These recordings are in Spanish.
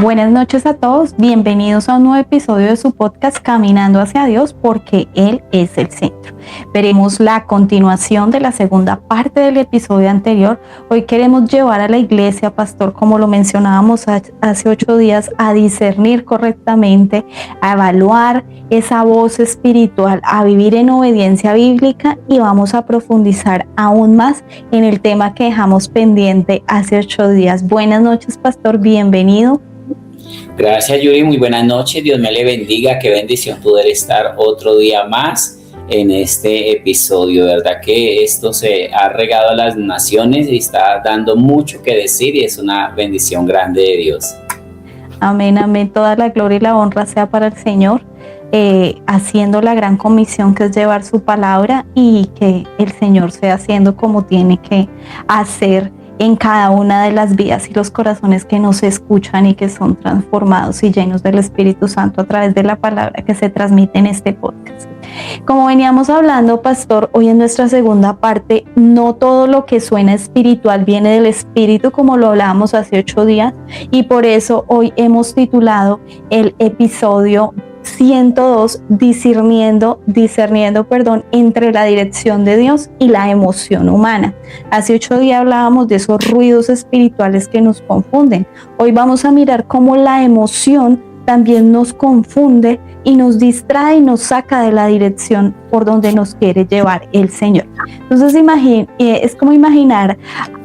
Buenas noches a todos, bienvenidos a un nuevo episodio de su podcast Caminando hacia Dios, porque Él es el centro. Veremos la continuación de la segunda parte del episodio anterior. Hoy queremos llevar a la iglesia, pastor, como lo mencionábamos hace 8 días, a discernir correctamente, a evaluar esa voz espiritual, a vivir en obediencia bíblica, y vamos a profundizar aún más en el tema que dejamos pendiente hace 8 días. Buenas noches, pastor, bienvenido. Gracias, Yuri, muy buenas noches, Dios me le bendiga, qué bendición poder estar otro día más en este episodio, verdad que esto se ha regado a las naciones y está dando mucho que decir y es una bendición grande de Dios. Amén, amén, toda la gloria y la honra sea para el Señor, haciendo la gran comisión que es llevar su palabra, y que el Señor sea haciendo como tiene que hacer en cada una de las vidas y los corazones que nos escuchan y que son transformados y llenos del Espíritu Santo a través de la palabra que se transmite en este podcast. Como veníamos hablando, pastor, hoy en nuestra segunda parte, no todo lo que suena espiritual viene del Espíritu, como lo hablábamos hace 8 días, y por eso hoy hemos titulado el episodio 102, discerniendo, entre la dirección de Dios y la emoción humana. Hace 8 días hablábamos de esos ruidos espirituales que nos confunden. Hoy vamos a mirar cómo la emoción también nos confunde y nos distrae y nos saca de la dirección por donde nos quiere llevar el Señor. Entonces es como imaginar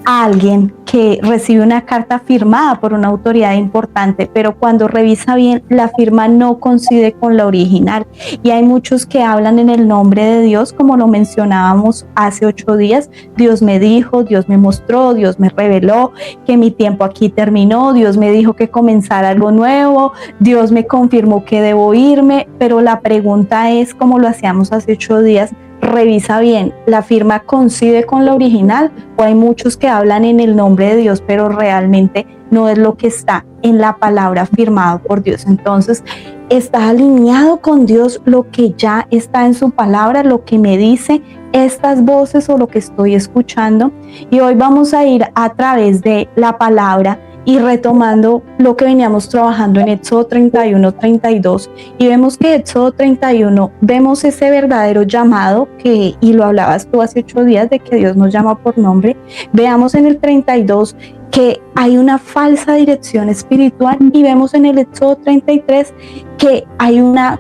a alguien que recibe una carta firmada por una autoridad importante, pero cuando revisa bien, la firma no coincide con la original. Y hay muchos que hablan en el nombre de Dios, como lo mencionábamos hace 8 días. Dios me dijo, Dios me mostró, Dios me reveló que mi tiempo aquí terminó, Dios me dijo que comenzara algo nuevo, Dios me confirmó que debo irme, pero la pregunta es, como lo hacíamos hace 8 días, revisa bien, ¿la firma coincide con la original? O hay muchos que hablan en el nombre de Dios, pero realmente no es lo que está en la palabra firmado por Dios. Entonces, ¿está alineado con Dios lo que ya está en su palabra, lo que me dice estas voces o lo que estoy escuchando? Y hoy vamos a ir a través de la palabra y retomando lo que veníamos trabajando en Éxodo 31-32, y vemos que Éxodo 31, vemos ese verdadero llamado y lo hablabas tú hace 8 días, de que Dios nos llama por nombre. Veamos en el 32 que hay una falsa dirección espiritual, y vemos en el Éxodo 33 que hay una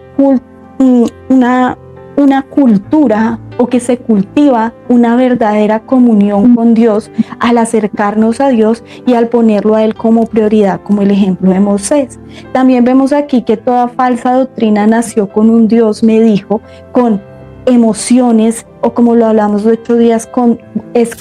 cultura, o que se cultiva una verdadera comunión con Dios al acercarnos a Dios y al ponerlo a Él como prioridad, como el ejemplo de Moisés. También vemos aquí que toda falsa doctrina nació con un Dios me dijo, con emociones, o como lo hablamos de 8 días, con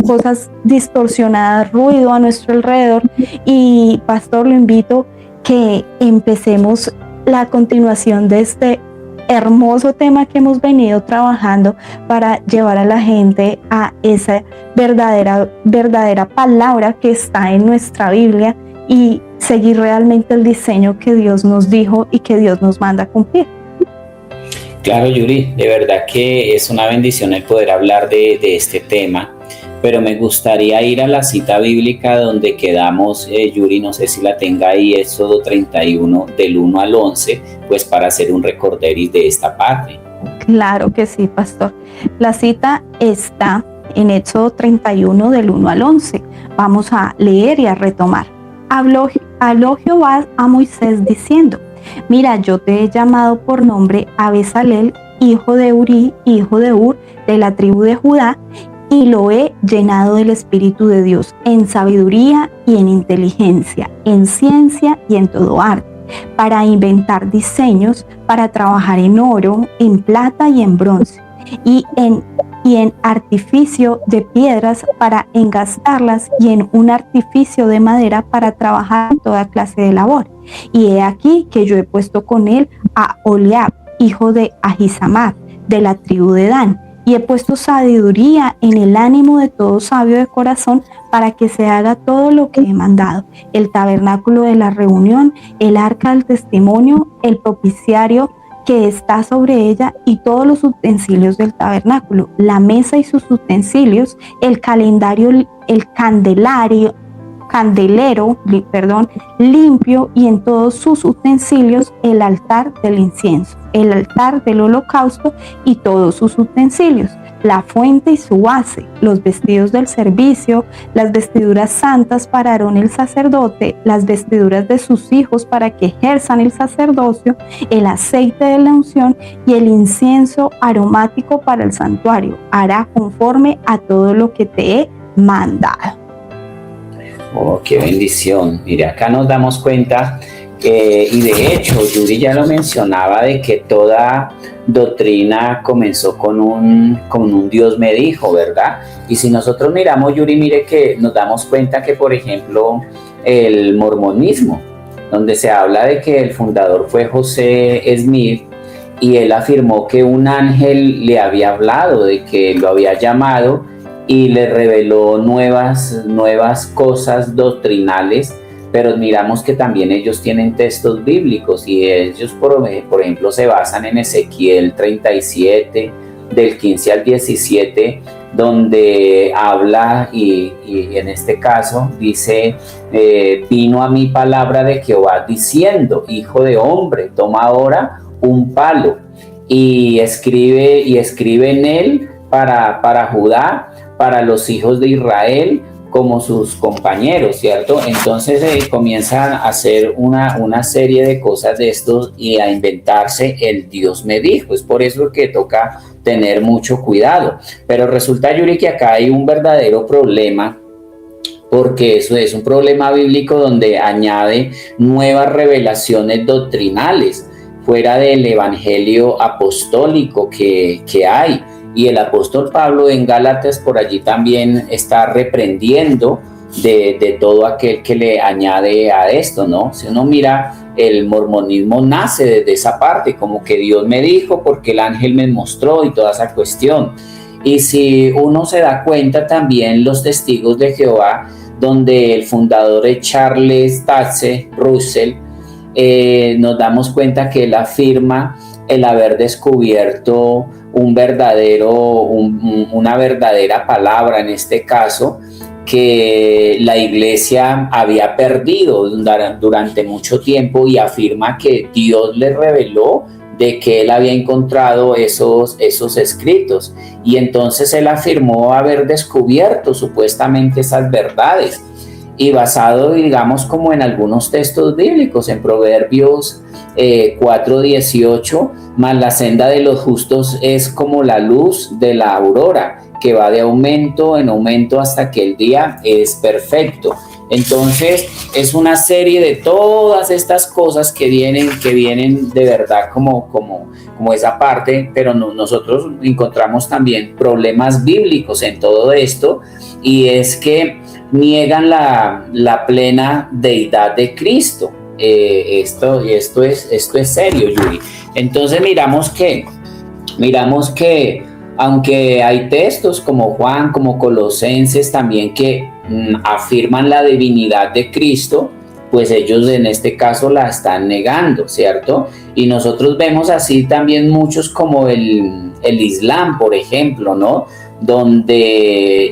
cosas distorsionadas, ruido a nuestro alrededor. Y pastor, lo invito que empecemos la continuación de este hermoso tema que hemos venido trabajando para llevar a la gente a esa verdadera palabra que está en nuestra Biblia y seguir realmente el diseño que Dios nos dijo y que Dios nos manda a cumplir. Claro, Yuri, de verdad que es una bendición el poder hablar de este tema, pero me gustaría ir a la cita bíblica donde quedamos, Yuri, no sé si la tenga ahí, Éxodo 31 del 1 al 11, pues para hacer un recorderis de esta parte. Claro que sí, pastor. La cita está en Éxodo 31 del 1 al 11. Vamos a leer y a retomar. Habló Jehová a Moisés diciendo: mira, yo te he llamado por nombre a Bezaleel, hijo de Uri, hijo de Hur, de la tribu de Judá, y lo he llenado del Espíritu de Dios, en sabiduría y en inteligencia, en ciencia y en todo arte, para inventar diseños, para trabajar en oro, en plata y en bronce, y en artificio de piedras para engastarlas, y en un artificio de madera para trabajar en toda clase de labor. Y he aquí que yo he puesto con él a Oliab, hijo de Ahisamach, de la tribu de Dan, y he puesto sabiduría en el ánimo de todo sabio de corazón, para que se haga todo lo que he mandado: el tabernáculo de la reunión, el arca del testimonio, el propiciario que está sobre ella, y todos los utensilios del tabernáculo, la mesa y sus utensilios, el candelario candelero, limpio, y en todos sus utensilios el altar del incienso, el altar del holocausto y todos sus utensilios, la fuente y su base, los vestidos del servicio, las vestiduras santas para Aarón el sacerdote, las vestiduras de sus hijos para que ejerzan el sacerdocio, el aceite de la unción y el incienso aromático para el santuario. Hará conforme a todo lo que te he mandado. Oh, qué bendición. Mire, acá nos damos cuenta, y de hecho, Yuri ya lo mencionaba, de que toda doctrina comenzó con un Dios me dijo, ¿verdad? Y si nosotros miramos, Yuri, mire que nos damos cuenta que, por ejemplo, el mormonismo, donde se habla de que el fundador fue José Smith, y él afirmó que un ángel le había hablado, de que lo había llamado y le reveló nuevas cosas doctrinales, pero miramos que también ellos tienen textos bíblicos y ellos, por ejemplo, se basan en Ezequiel 37, del 15 al 17, donde habla y en este caso dice, vino a mí palabra de Jehová diciendo, hijo de hombre, toma ahora un palo y escribe en él para Judá, para los hijos de Israel, como sus compañeros, ¿cierto? Entonces comienzan a hacer una serie de cosas de estos y a inventarse el Dios me dijo. Es por eso que toca tener mucho cuidado. Pero resulta, Yuri, que acá hay un verdadero problema, porque eso es un problema bíblico donde añade nuevas revelaciones doctrinales fuera del evangelio apostólico que hay. Y el apóstol Pablo en Gálatas por allí también está reprendiendo de todo aquel que le añade a esto, ¿no? Si uno mira, el mormonismo nace desde esa parte, como que Dios me dijo porque el ángel me mostró y toda esa cuestión. Y si uno se da cuenta también, los testigos de Jehová, donde el fundador es Charles Taze Russell, nos damos cuenta que él afirma el haber descubierto una verdadera palabra, en este caso, que la iglesia había perdido durante mucho tiempo, y afirma que Dios le reveló de que él había encontrado esos escritos, y entonces él afirmó haber descubierto supuestamente esas verdades, y basado, digamos, como en algunos textos bíblicos, en Proverbios 4:18, mas la senda de los justos es como la luz de la aurora, que va de aumento en aumento hasta que el día es perfecto. Entonces es una serie de todas estas cosas que vienen de verdad como esa parte, pero nosotros encontramos también problemas bíblicos en todo esto, y es que niegan la plena deidad de Cristo. Esto es serio, Yuri. Entonces miramos que aunque hay textos como Juan, como Colosenses también, que afirman la divinidad de Cristo, pues ellos en este caso la están negando, ¿cierto? Y nosotros vemos así también muchos como el Islam, por ejemplo, ¿no? Donde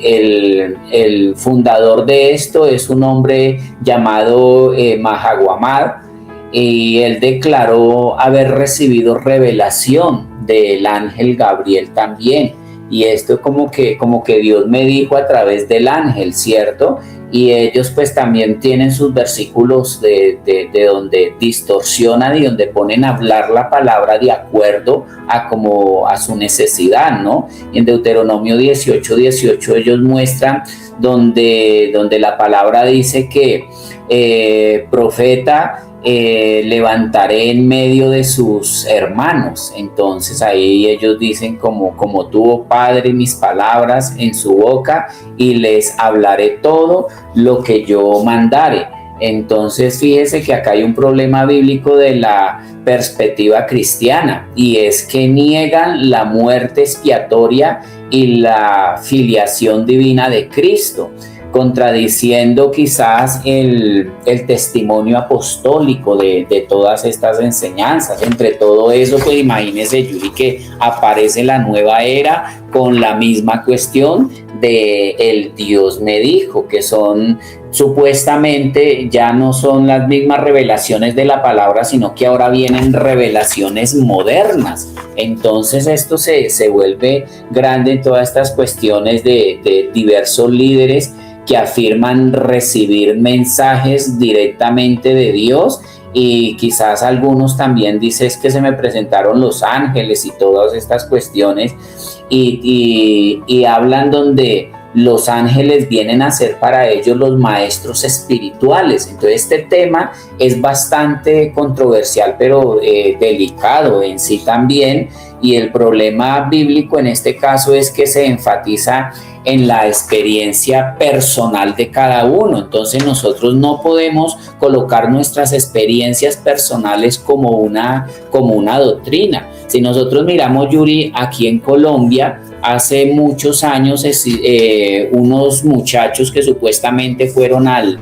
el fundador de esto es un hombre llamado Mahaguamad, y él declaró haber recibido revelación del ángel Gabriel también, y esto como que Dios me dijo a través del ángel, ¿cierto? Y ellos pues también tienen sus versículos de donde distorsionan y donde ponen a hablar la palabra de acuerdo a su necesidad, ¿no? Y en Deuteronomio 18:18 ellos muestran donde la palabra dice que profeta levantaré en medio de sus hermanos. Entonces ahí ellos dicen como tuvo Padre mis palabras en su boca, y les hablaré todo lo que yo mandare. Entonces fíjese que acá hay un problema bíblico de la perspectiva cristiana, y es que niegan la muerte expiatoria y la filiación divina de Cristo, contradiciendo quizás el testimonio apostólico de todas estas enseñanzas. Entre todo eso, pues imagínese, Yuri, que aparece la nueva era con la misma cuestión de el Dios me dijo, que son supuestamente ya no son las mismas revelaciones de la palabra, sino que ahora vienen revelaciones modernas. Entonces esto se vuelve grande en todas estas cuestiones de diversos líderes que afirman recibir mensajes directamente de Dios, y quizás algunos también dicen que se me presentaron los ángeles y todas estas cuestiones, y hablan donde los ángeles vienen a ser para ellos los maestros espirituales. Entonces este tema es bastante controversial, pero delicado en sí también, y el problema bíblico en este caso es que se enfatiza en la experiencia personal de cada uno. Entonces nosotros no podemos colocar nuestras experiencias personales como una doctrina. Si nosotros miramos, Yuri, aquí en Colombia, hace muchos años, unos muchachos que supuestamente fueron al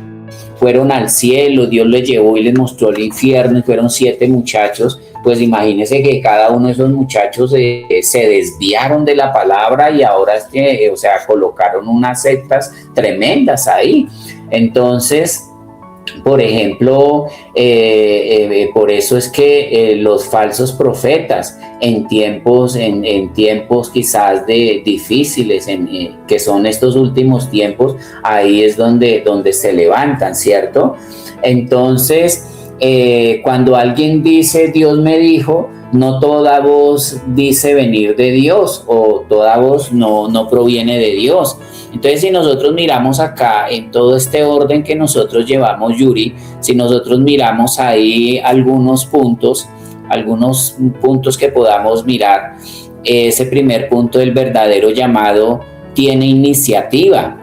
cielo, Dios les llevó y les mostró el infierno, y fueron 7 muchachos. Pues imagínense que cada uno de esos muchachos se desviaron de la palabra, y ahora colocaron unas sectas tremendas ahí. Entonces, por ejemplo, por eso es que los falsos profetas en tiempos quizás difíciles, que son estos últimos tiempos, ahí es donde se levantan, ¿cierto? Entonces, cuando alguien dice Dios me dijo, no toda voz dice venir de Dios, o toda voz no proviene de Dios. Entonces, si nosotros miramos acá en todo este orden que nosotros llevamos, Yuri, si nosotros miramos ahí algunos puntos que podamos mirar, ese primer punto del verdadero llamado tiene iniciativa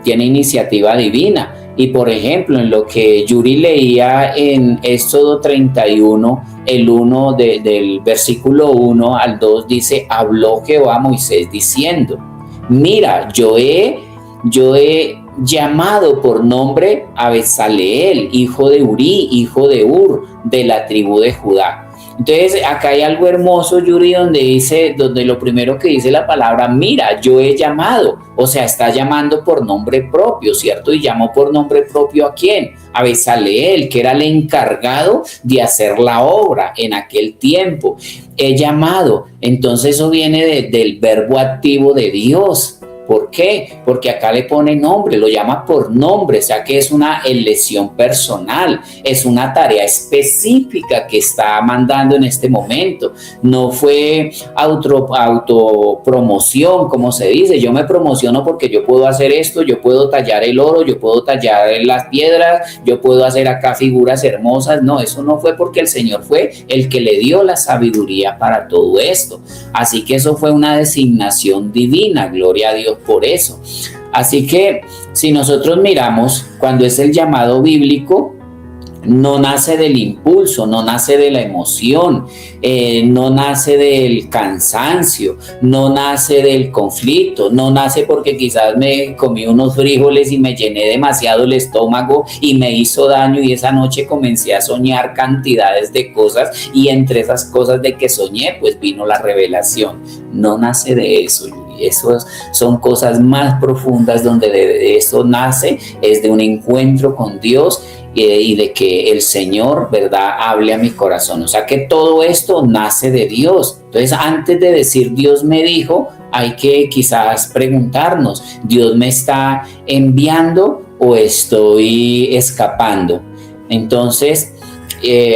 divina. Y por ejemplo, en lo que Yuri leía en Éxodo 31, el 1 del versículo 1 al 2 dice: habló Jehová a Moisés diciendo, mira, yo he llamado por nombre a Bezaleel, hijo de Uri, hijo de Ur, de la tribu de Judá. Entonces acá hay algo hermoso, Yuri, donde lo primero que dice la palabra, mira, yo he llamado, o sea, está llamando por nombre propio, ¿cierto? Y llamó por nombre propio ¿a quién? A Bezaleel, que era el encargado de hacer la obra en aquel tiempo. He llamado, entonces eso viene del verbo activo de Dios. ¿Por qué? Porque acá le pone nombre, lo llama por nombre, o sea que es una elección personal, es una tarea específica que está mandando en este momento. No fue autopromoción, como se dice, yo me promociono porque yo puedo hacer esto, yo puedo tallar el oro, yo puedo tallar las piedras, yo puedo hacer acá figuras hermosas. No, eso no fue, porque el Señor fue el que le dio la sabiduría para todo esto. Así que eso fue una designación divina, gloria a Dios por eso. Así que si nosotros miramos, cuando es el llamado bíblico, no nace del impulso, no nace de la emoción, no nace del cansancio, no nace del conflicto, no nace porque quizás me comí unos frijoles y me llené demasiado el estómago y me hizo daño, y esa noche comencé a soñar cantidades de cosas, y entre esas cosas de que soñé pues vino la revelación. No nace de eso, Yuri. Esas son cosas más profundas, donde de eso nace, es de un encuentro con Dios, y de que el Señor, ¿verdad?, hable a mi corazón. O sea que todo esto nace de Dios. Entonces, antes de decir Dios me dijo, hay que quizás preguntarnos, ¿Dios me está enviando o estoy escapando? Entonces,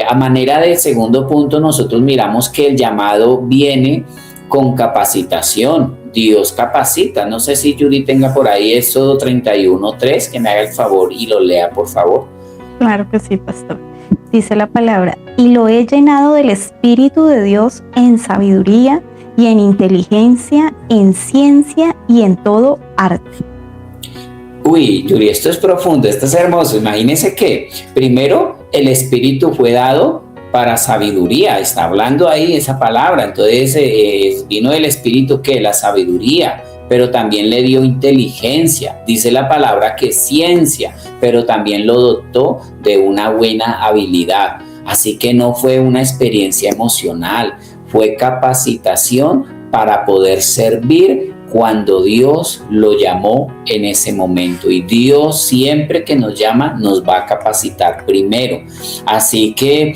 a manera de segundo punto, nosotros miramos que el llamado viene con capacitación. Dios capacita. No sé si Judy tenga por ahí Éxodo 31:3, que me haga el favor y lo lea, por favor. Claro que sí, pastor. Dice la palabra: y lo he llenado del Espíritu de Dios en sabiduría y en inteligencia, en ciencia y en todo arte. Uy, Yuri, esto es profundo, esto es hermoso. Imagínense que primero el Espíritu fue dado para sabiduría, está hablando ahí esa palabra. Entonces vino del Espíritu, que la sabiduría, pero también le dio inteligencia. Dice la palabra que ciencia, pero también lo dotó de una buena habilidad. Así que no fue una experiencia emocional, fue capacitación para poder servir cuando Dios lo llamó en ese momento. Y Dios siempre que nos llama nos va a capacitar primero. Así que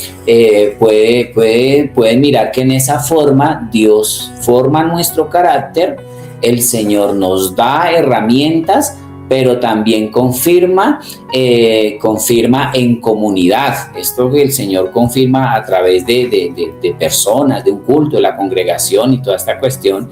pueden mirar que en esa forma Dios forma nuestro carácter, el Señor nos da herramientas, pero también confirma en comunidad. Esto que el Señor confirma a través de personas, de un culto, de la congregación y toda esta cuestión.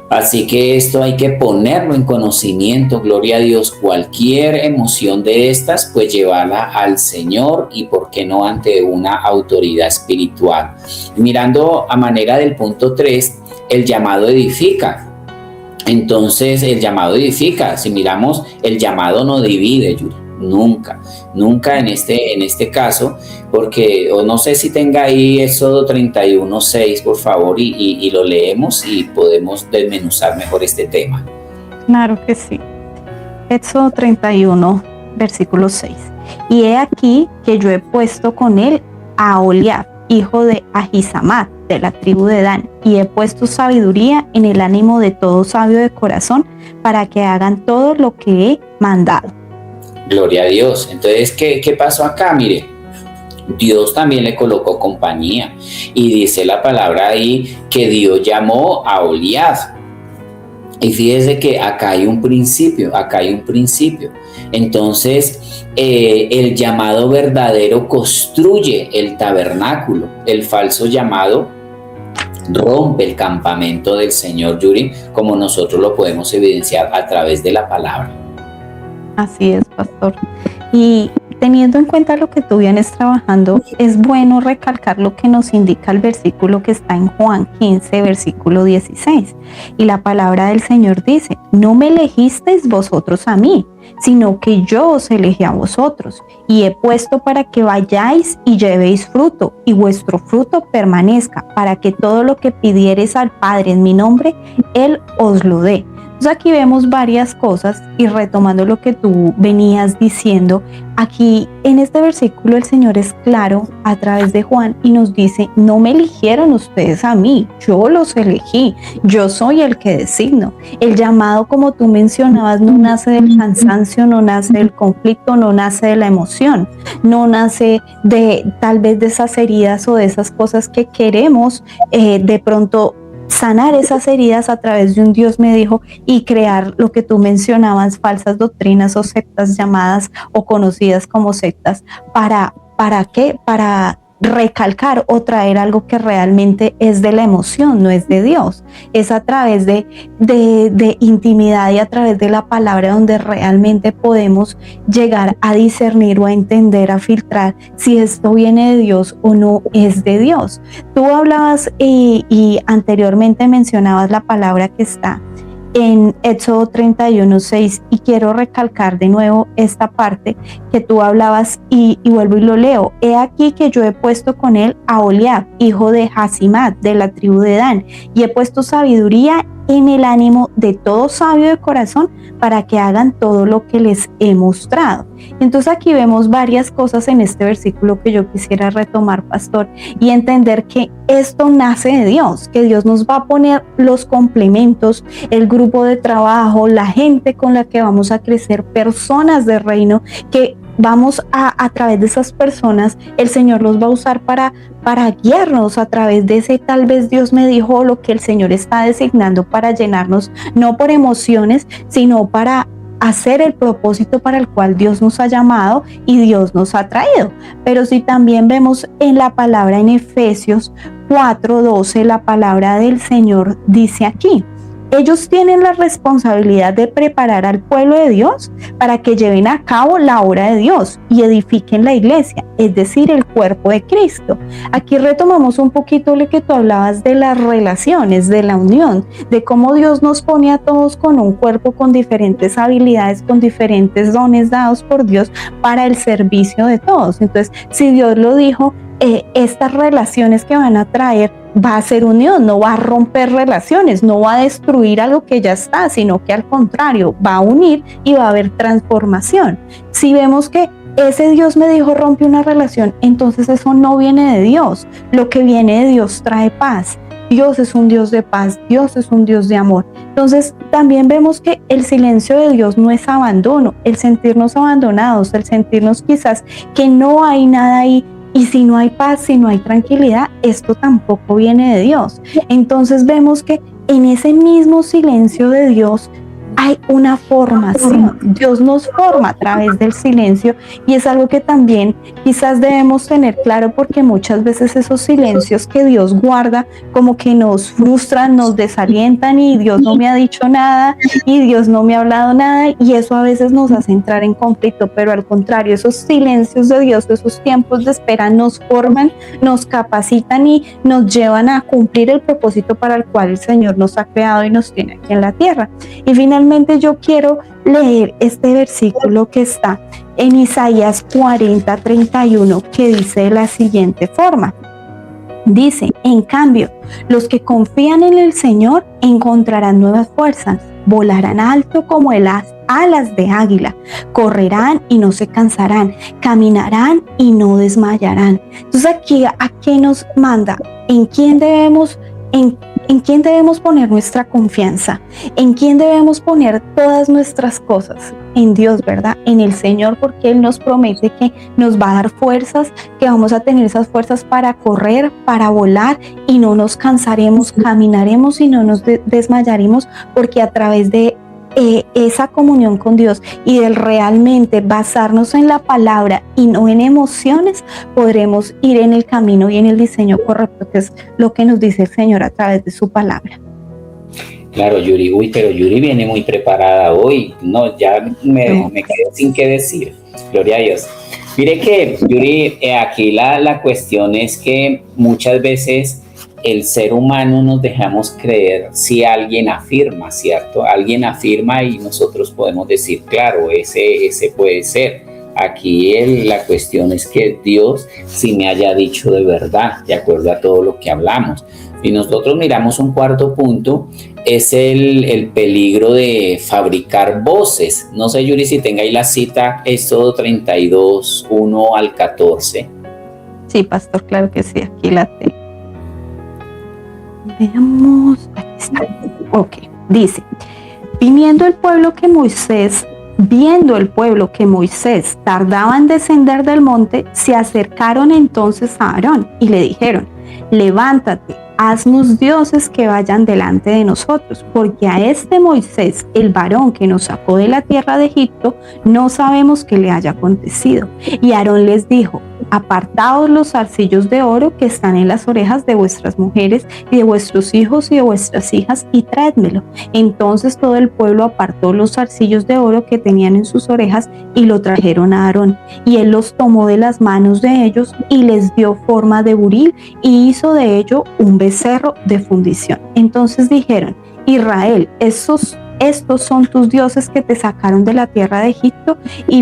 Así que esto hay que ponerlo en conocimiento, gloria a Dios. Cualquier emoción de estas, pues llevarla al Señor y por qué no ante una autoridad espiritual. Mirando a manera del punto 3, el llamado edifica. Entonces el llamado edifica. Si miramos, el llamado no divide, Yuri. Nunca en este caso, porque o no sé si tenga ahí Éxodo 31:6, por favor, y lo leemos y podemos desmenuzar mejor este tema. Claro que sí. Éxodo 31, versículo 6. Y he aquí que yo he puesto con él a Aholiab, hijo de Ahisamach, de la tribu de Dan, y he puesto sabiduría en el ánimo de todo sabio de corazón, para que hagan todo lo que he mandado. Gloria a Dios. Entonces, ¿qué pasó acá? Mire, Dios también le colocó compañía. Y dice la palabra ahí que Dios llamó a Aholiab. Y fíjese que acá hay un principio. Entonces, el llamado verdadero construye el tabernáculo. El falso llamado rompe el campamento del Señor, Yuri, como nosotros lo podemos evidenciar a través de la palabra. Así es, pastor. Y teniendo en cuenta lo que tú vienes trabajando, es bueno recalcar lo que nos indica el versículo que está en Juan 15, versículo 16. Y la palabra del Señor dice: no me elegisteis vosotros a mí, sino que yo os elegí a vosotros, y he puesto para que vayáis y llevéis fruto, y vuestro fruto permanezca, para que todo lo que pidiereis al Padre en mi nombre, Él os lo dé. Entonces aquí vemos varias cosas, y retomando lo que tú venías diciendo, aquí en este versículo el Señor es claro a través de Juan y nos dice: no me eligieron ustedes a mí, yo los elegí, yo soy el que designo. El llamado, como tú mencionabas, no nace del cansancio, no nace del conflicto, no nace de la emoción, no nace de tal vez de esas heridas o de esas cosas que queremos de pronto sanar esas heridas a través de un Dios me dijo, y crear lo que tú mencionabas, falsas doctrinas o sectas llamadas o conocidas como sectas. ¿Para qué? Para recalcar o traer algo que realmente es de la emoción, no es de Dios. Es a través de intimidad y a través de la palabra donde realmente podemos llegar a discernir o a entender, a filtrar si esto viene de Dios o no es de Dios. Tú hablabas y anteriormente mencionabas la palabra que está en Éxodo 31:6, y quiero recalcar de nuevo esta parte que tú hablabas y vuelvo y lo leo. He aquí que yo he puesto con él a Aholiab, hijo de Ahisamach, de la tribu de Dan, y he puesto sabiduría en el ánimo de todo sabio de corazón, para que hagan todo lo que les he mostrado. Entonces aquí vemos varias cosas en este versículo que yo quisiera retomar, pastor, y entender que esto nace de Dios, que Dios nos va a poner los complementos, el grupo de trabajo, la gente con la que vamos a crecer, personas de reino que vamos a través de esas personas, el Señor los va a usar para guiarnos a través de ese tal vez Dios me dijo, lo que el Señor está designando para llenarnos, no por emociones, sino para hacer el propósito para el cual Dios nos ha llamado y Dios nos ha traído. Pero si también vemos en la palabra en Efesios 4:12, la palabra del Señor dice aquí: ellos tienen la responsabilidad de preparar al pueblo de Dios para que lleven a cabo la obra de Dios y edifiquen la iglesia, es decir, el cuerpo de Cristo. Aquí retomamos un poquito lo que tú hablabas de las relaciones, de la unión, de cómo Dios nos pone a todos con un cuerpo con diferentes habilidades, con diferentes dones dados por Dios para el servicio de todos. Entonces, si Dios lo dijo, estas relaciones que van a traer va a ser unión, no va a romper relaciones, no va a destruir algo que ya está, sino que al contrario, va a unir y va a haber transformación. Si vemos que ese Dios me dijo rompe una relación, entonces eso no viene de Dios. Lo que viene de Dios trae paz. Dios es un Dios de paz, Dios es un Dios de amor. Entonces también vemos que el silencio de Dios no es abandono, el sentirnos abandonados, el sentirnos quizás que no hay nada ahí. Y si no hay paz, si no hay tranquilidad, esto tampoco viene de Dios. Entonces vemos que en ese mismo silencio de Dios hay una formación. Dios nos forma a través del silencio y es algo que también quizás debemos tener claro, porque muchas veces esos silencios que Dios guarda como que nos frustran, nos desalientan y Dios no me ha dicho nada y Dios no me ha hablado nada, y eso a veces nos hace entrar en conflicto. Pero al contrario, esos silencios de Dios, esos tiempos de espera nos forman, nos capacitan y nos llevan a cumplir el propósito para el cual el Señor nos ha creado y nos tiene aquí en la tierra. Y finalmente yo quiero leer este versículo que está en Isaías 40:31, que dice de la siguiente forma. Dice: en cambio, los que confían en el Señor encontrarán nuevas fuerzas, volarán alto como alas de águila, correrán y no se cansarán, caminarán y no desmayarán. Entonces aquí, ¿a qué nos manda? ¿En quién debemos poner nuestra confianza? ¿En quién debemos poner todas nuestras cosas? En Dios, ¿verdad? En el Señor, porque Él nos promete que nos va a dar fuerzas, que vamos a tener esas fuerzas para correr, para volar y no nos cansaremos, caminaremos y no nos desmayaremos, porque a través de esa comunión con Dios y del realmente basarnos en la palabra y no en emociones, podremos ir en el camino y en el diseño correcto, que es lo que nos dice el Señor a través de su palabra. Claro, Yuri, pero Yuri viene muy preparada hoy. No, ya me quedé sin qué decir. Gloria a Dios. Mire que, Yuri, aquí la cuestión es que muchas veces el ser humano nos dejamos creer si alguien afirma, ¿cierto? Alguien afirma y nosotros podemos decir, claro, ese puede ser. Aquí la cuestión es que Dios sí me haya dicho de verdad, de acuerdo a todo lo que hablamos. Y nosotros miramos un cuarto punto, es el peligro de fabricar voces. No sé, Yuri, si tenga ahí la cita, Éxodo 32, 1 al 14. Sí, pastor, claro que sí, aquí la tengo. Veamos, aquí está. Ok, dice: viendo el pueblo que Moisés tardaba en descender del monte, se acercaron entonces a Aarón y le dijeron: levántate, haznos dioses que vayan delante de nosotros, porque a este Moisés, el varón que nos sacó de la tierra de Egipto, no sabemos qué le haya acontecido. Y Aarón les dijo: apartaos los zarcillos de oro que están en las orejas de vuestras mujeres y de vuestros hijos y de vuestras hijas, y traédmelo. Entonces todo el pueblo apartó los zarcillos de oro que tenían en sus orejas y lo trajeron a Aarón, y él los tomó de las manos de ellos y les dio forma de buril y hizo de ello un becerro de fundición. Entonces dijeron: Israel, estos son tus dioses que te sacaron de la tierra de Egipto. Y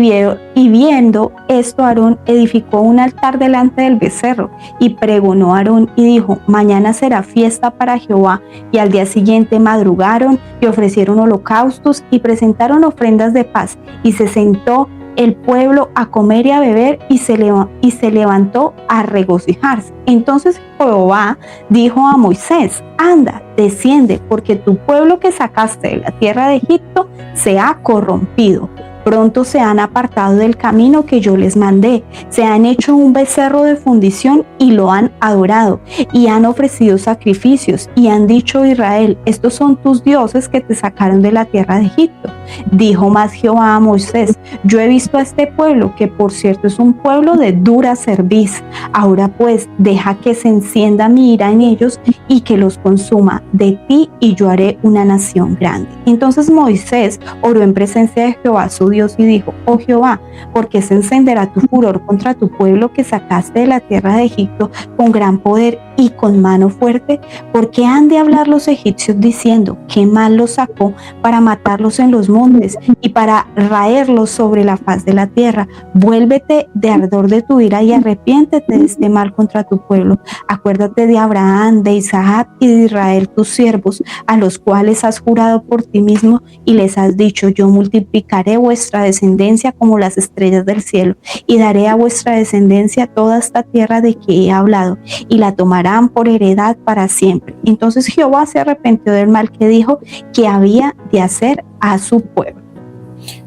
viendo esto, Aarón edificó un altar delante del becerro y pregonó a Aarón y dijo: mañana será fiesta para Jehová. Y al día siguiente madrugaron y ofrecieron holocaustos y presentaron ofrendas de paz, y se sentó el pueblo a comer y a beber y se levantó a regocijarse. Entonces Jehová dijo a Moisés: anda, desciende, porque tu pueblo que sacaste de la tierra de Egipto se ha corrompido. Pronto se han apartado del camino que yo les mandé, se han hecho un becerro de fundición y lo han adorado, y han ofrecido sacrificios, y han dicho: Israel, estos son tus dioses que te sacaron de la tierra de Egipto. Dijo más Jehová a Moisés: yo he visto a este pueblo, que por cierto es un pueblo de dura cerviz. Ahora pues, deja que se encienda mi ira en ellos y que los consuma de ti, y yo haré una nación grande. Entonces Moisés oró en presencia de Jehová su Dios y dijo: oh Jehová, ¿por qué se encenderá tu furor contra tu pueblo que sacaste de la tierra de Egipto con gran poder y con mano fuerte? ¿Por qué han de hablar los egipcios diciendo: qué mal los sacó para matarlos en los montes y para raerlos sobre la faz de la tierra? Vuélvete de ardor de tu ira y arrepiéntete de este mal contra tu pueblo. Acuérdate de Abraham, de Isaac y de Israel, tus siervos, a los cuales has jurado por ti mismo y les has dicho: yo multiplicaré vuestra descendencia como las estrellas del cielo, y daré a vuestra descendencia toda esta tierra de que he hablado, y la tomaré tomarán por heredad para siempre. Entonces Jehová se arrepintió del mal que dijo que había de hacer a su pueblo.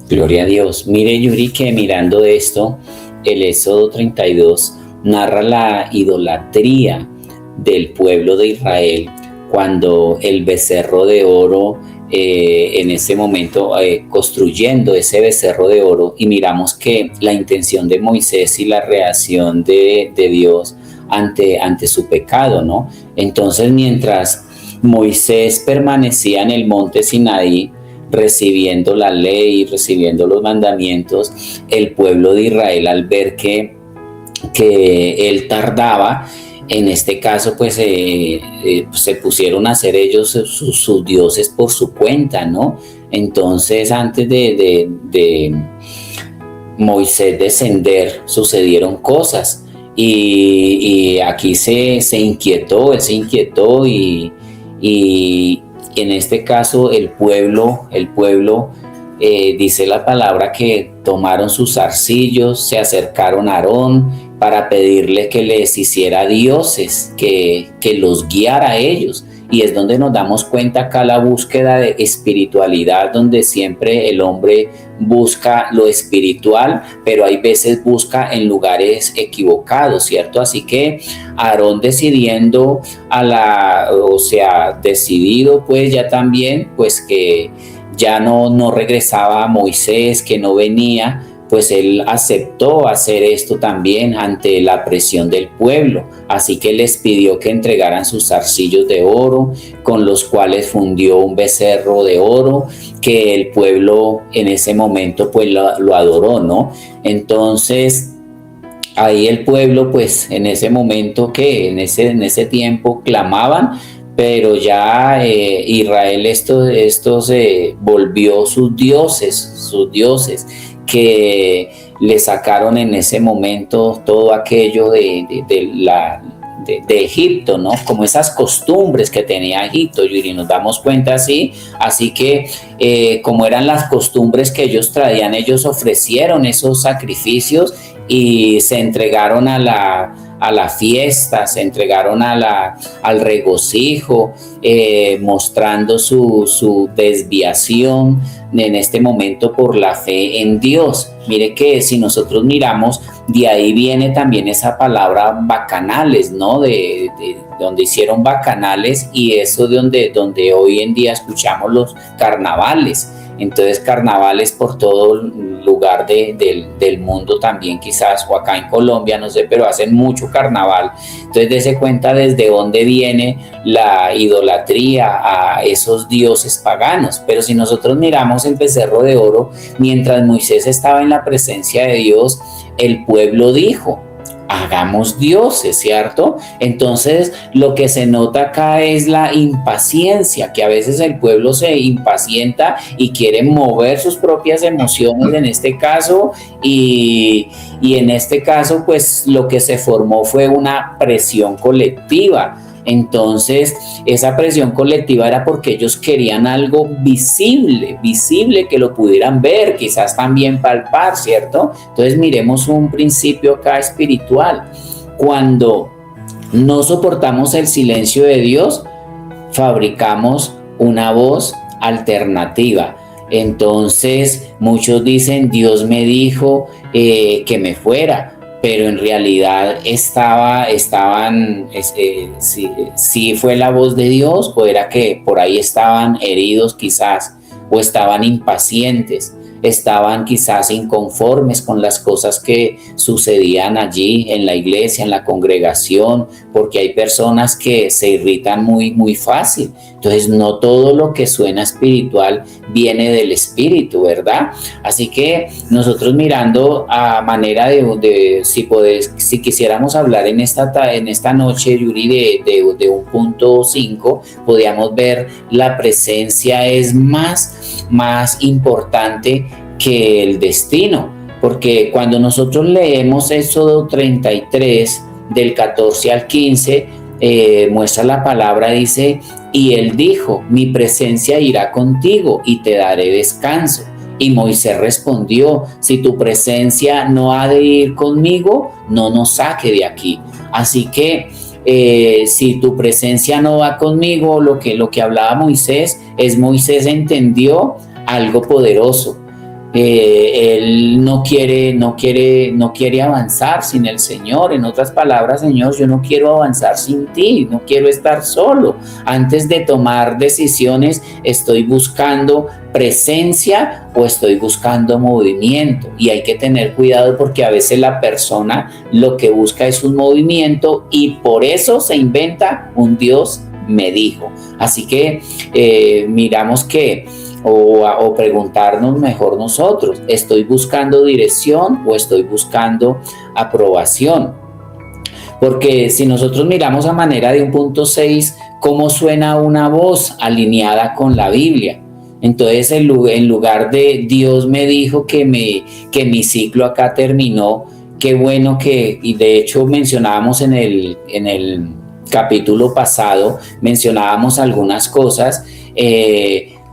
Gloria a Dios. Mire, Yuri, que mirando esto, el Éxodo 32 narra la idolatría del pueblo de Israel cuando el becerro de oro, en ese momento construyendo ese becerro de oro, y miramos que la intención de Moisés y la reacción de Dios ante su pecado, ¿no? Entonces, mientras Moisés permanecía en el monte Sinaí, recibiendo la ley, recibiendo los mandamientos, el pueblo de Israel, al ver que él tardaba, en este caso pues se pusieron a hacer ellos sus dioses por su cuenta, ¿no? Entonces, antes de Moisés descender, sucedieron cosas, y aquí él se inquietó, y en este caso el pueblo dice la palabra que tomaron sus zarcillos, se acercaron a Aarón para pedirle que les hiciera dioses, que los guiara a ellos. Y es donde nos damos cuenta acá la búsqueda de espiritualidad, donde siempre el hombre busca lo espiritual, pero hay veces busca en lugares equivocados, ¿cierto? Así que Aarón decidido pues ya también, pues que ya no regresaba a Moisés, que no venía, pues él aceptó hacer esto también ante la presión del pueblo. Así que les pidió que entregaran sus zarcillos de oro, con los cuales fundió un becerro de oro, que el pueblo en ese momento pues lo adoró, ¿no? Entonces, ahí el pueblo pues en ese momento, en ese tiempo clamaban, pero ya Israel estos volvió sus dioses, que le sacaron en ese momento todo aquello de Egipto, ¿no? Como esas costumbres que tenía Egipto, y nos damos cuenta así que como eran las costumbres que ellos traían, ellos ofrecieron esos sacrificios y se entregaron a la fiesta, se entregaron al regocijo, mostrando su desviación en este momento por la fe en Dios. Mire que si nosotros miramos, de ahí viene también esa palabra bacanales, ¿no? De donde hicieron bacanales, y eso de donde hoy en día escuchamos los carnavales. Entonces, carnavales por todo lugar del mundo también, quizás, o acá en Colombia, no sé, pero hacen mucho carnaval. Entonces, dése cuenta desde dónde viene la idolatría a esos dioses paganos. Pero si nosotros miramos el becerro de oro, mientras Moisés estaba en la presencia de Dios, el pueblo dijo: hagamos dioses, ¿cierto? Entonces, lo que se nota acá es la impaciencia, que a veces el pueblo se impacienta y quiere mover sus propias emociones en este caso, y en este caso, pues lo que se formó fue una presión colectiva. Entonces, esa presión colectiva era porque ellos querían algo visible, que lo pudieran ver, quizás también palpar, ¿cierto? Entonces, miremos un principio acá espiritual. Cuando no soportamos el silencio de Dios, fabricamos una voz alternativa. Entonces, muchos dicen: Dios me dijo que me fuera, pero en realidad sí fue la voz de Dios, o era que por ahí estaban heridos quizás, o estaban impacientes, estaban quizás inconformes con las cosas que sucedían allí en la iglesia, en la congregación, porque hay personas que se irritan muy fácil. Entonces, no todo lo que suena espiritual viene del espíritu, ¿verdad? Así que nosotros, mirando a manera si quisiéramos hablar en esta noche, Yuri, de un punto 5, podríamos ver la presencia es más importante que el destino, porque cuando nosotros leemos Éxodo 33 del 14 al 15, muestra la palabra, dice: y él dijo: mi presencia irá contigo y te daré descanso. Y Moisés respondió: si tu presencia no ha de ir conmigo, no nos saque de aquí. Así que si tu presencia no va conmigo, lo que hablaba Moisés, Moisés entendió algo poderoso. Él no quiere avanzar sin el Señor. En otras palabras, Señor, yo no quiero avanzar sin ti, no quiero estar solo. Antes de tomar decisiones, estoy buscando presencia o estoy buscando movimiento, y hay que tener cuidado porque a veces la persona lo que busca es un movimiento y por eso se inventa un Dios me dijo. Así que miramos que o preguntarnos mejor nosotros, ¿estoy buscando dirección o estoy buscando aprobación? Porque si nosotros miramos a manera de un punto 6, ¿cómo suena una voz alineada con la Biblia? Entonces, en lugar de Dios me dijo que mi ciclo acá terminó, qué bueno y de hecho mencionábamos en el capítulo pasado, mencionábamos algunas cosas,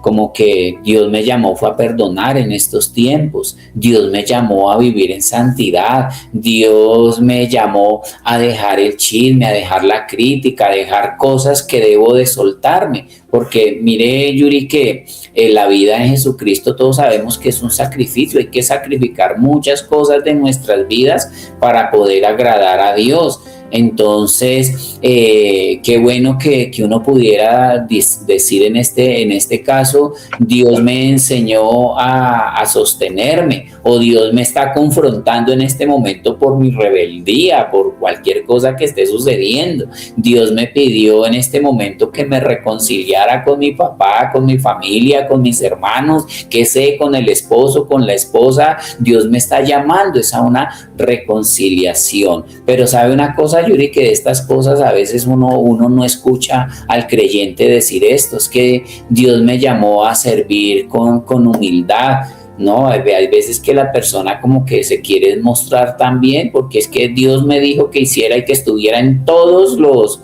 como que Dios me llamó fue a perdonar en estos tiempos, Dios me llamó a vivir en santidad, Dios me llamó a dejar el chisme, a dejar la crítica, a dejar cosas que debo de soltarme, porque mire, Yuri, que la vida en Jesucristo todos sabemos que es un sacrificio, hay que sacrificar muchas cosas de nuestras vidas para poder agradar a Dios. Entonces, qué bueno que uno pudiera decir en este caso, Dios me enseñó a sostenerme, o Dios me está confrontando en este momento por mi rebeldía, por cualquier cosa que esté sucediendo. Dios me pidió en este momento que me reconciliara con mi papá, con mi familia, con mis hermanos, que sé, con el esposo, con la esposa. Dios me está llamando, es a una reconciliación. Pero ¿sabe una cosa, Yuri? Que de estas cosas a veces uno no escucha al creyente decir esto, es que Dios me llamó a servir con humildad. No, hay veces que la persona como que se quiere mostrar también, porque es que Dios me dijo que hiciera y que estuviera en todos los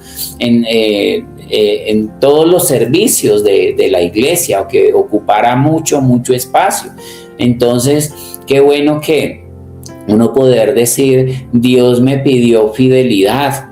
servicios de la iglesia, o que ocupara mucho espacio. Entonces, qué bueno que uno poder decir, Dios me pidió fidelidad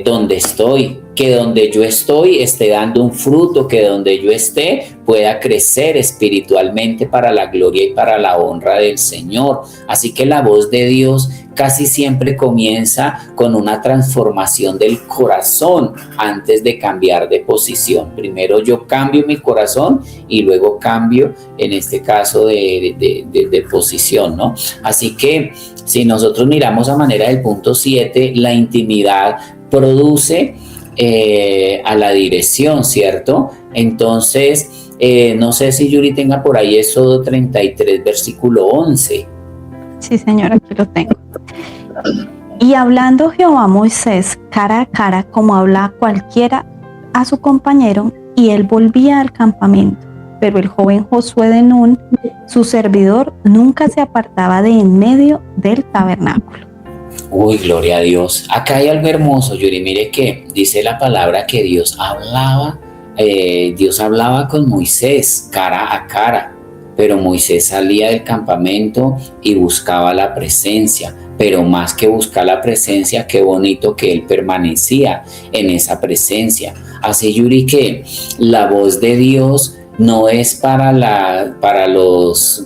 donde estoy, que donde yo estoy esté dando un fruto, que donde yo esté pueda crecer espiritualmente para la gloria y para la honra del Señor. Así que la voz de Dios casi siempre comienza con una transformación del corazón antes de cambiar de posición. Primero yo cambio mi corazón y luego cambio, en este caso, de posición, ¿no? Así que si nosotros miramos a manera del punto 7, la intimidad produce a la dirección, ¿cierto? Entonces, no sé si Yuri tenga por ahí Éxodo 33, versículo 11. Sí, señora, aquí lo tengo. Y hablando Jehová a Moisés cara a cara, como habla cualquiera a su compañero, y él volvía al campamento. Pero el joven Josué de Nun, su servidor, nunca se apartaba de en medio del tabernáculo. Uy, gloria a Dios. Acá hay algo hermoso, Yuri. Mire que dice la palabra que Dios hablaba con Moisés cara a cara, pero Moisés salía del campamento y buscaba la presencia. Pero más que buscar la presencia, qué bonito que él permanecía en esa presencia. Así, Yuri, que la voz de Dios no es para los